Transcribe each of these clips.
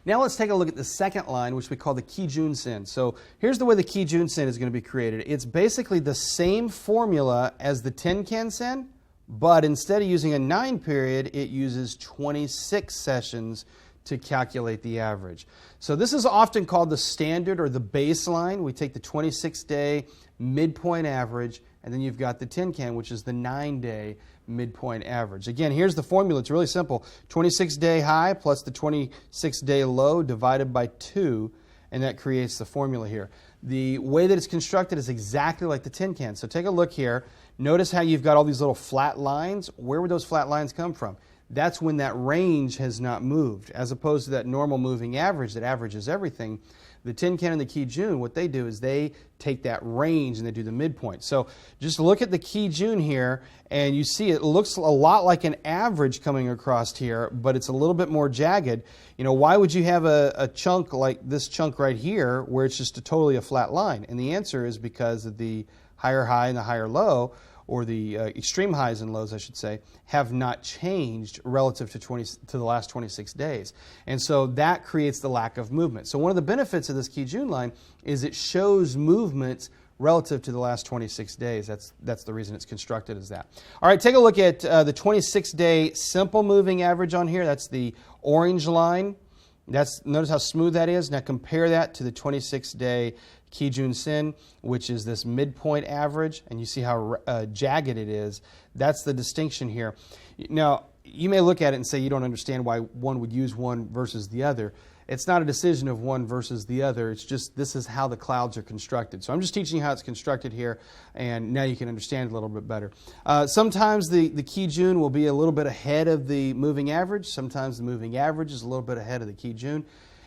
Now let's take a look at the second line, which we call the Kijun Sen. So here's the way the Kijun Sen is going to be created. It's basically the same formula as the Tenkan Sen, but instead of using a 9 period, it uses 26 sessions to calculate the average. So this is often called the standard or the baseline. We take the 26-day midpoint average, and then you've got the Tenkan, which is the 9-day midpoint average. Again, here's the formula. It's really simple. 26-day high plus the 26-day low divided by 2, and that creates the formula here. The way that it's constructed is exactly like the Tenkan. So take a look here. Notice how you've got all these little flat lines. Where would those flat lines come from? That's when that range has not moved, as opposed to that normal moving average that averages everything. The Tenkan and the Kijun, what they do is they take that range and they do the midpoint. So just look at the Kijun here, and you see it looks a lot like an average coming across here, but it's a little bit more jagged. You know, why would you have a chunk like this chunk right here where it's just totally a flat line? And the answer is because of the higher high and the higher low, or the extreme highs and lows, I should say, have not changed relative to the last 26 days. And so that creates the lack of movement. So one of the benefits of this Kijun line is it shows movements relative to the last 26 days. That's the reason it's constructed as that. All right, take a look at the 26-day simple moving average on here. That's the orange line. Notice how smooth that is. Now compare that to the 26-day Kijun Sen, which is this midpoint average, and you see how jagged it is. That's the distinction here. Now, you may look at it and say you don't understand why one would use one versus the other. It's not a decision of one versus the other. It's just this is how the clouds are constructed. So I'm just teaching you how it's constructed here, and now you can understand it a little bit better. Sometimes the Kijun will be a little bit ahead of the moving average. Sometimes the moving average is a little bit ahead of the Kijun.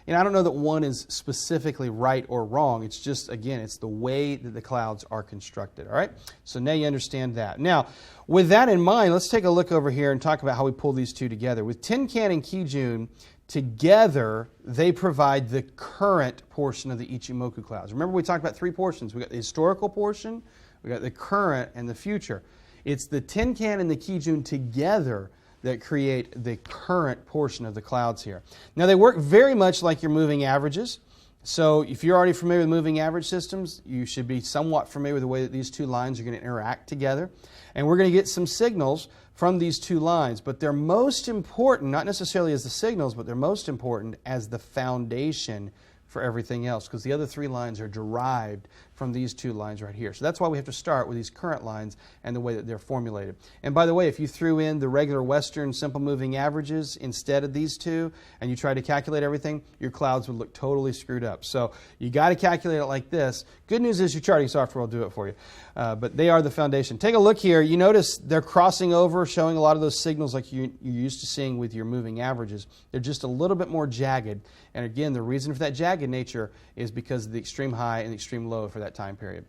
And I don't know that one is specifically right or wrong. It's just, again, it's the way that the clouds are constructed. All right? So now you understand that. Now, with that in mind, let's take a look over here and talk about how we pull these two together. With Tenkan and Kijun, together, they provide the current portion of the Ichimoku clouds. Remember, we talked about 3 portions. We got the historical portion, we got the current, and the future. It's the Tenkan and the Kijun together that create the current portion of the clouds here. Now, they work very much like your moving averages. So if you're already familiar with moving average systems, you should be somewhat familiar with the way that these two lines are going to interact together. And we're going to get some signals from these two lines. But they're most important, not necessarily as the signals, but they're most important as the foundation for everything else, because the other 3 lines are derived from these 2 lines right here. So that's why we have to start with these current lines and the way that they're formulated. And by the way, if you threw in the regular Western simple moving averages instead of these 2 and you tried to calculate everything, your clouds would look totally screwed up. So you got to calculate it like this. Good news is your charting software will do it for you. But they are the foundation. Take a look here. You notice they're crossing over, showing a lot of those signals like you're used to seeing with your moving averages. They're just a little bit more jagged. And again, the reason for that jagged nature is because of the extreme high and the extreme low for that time period.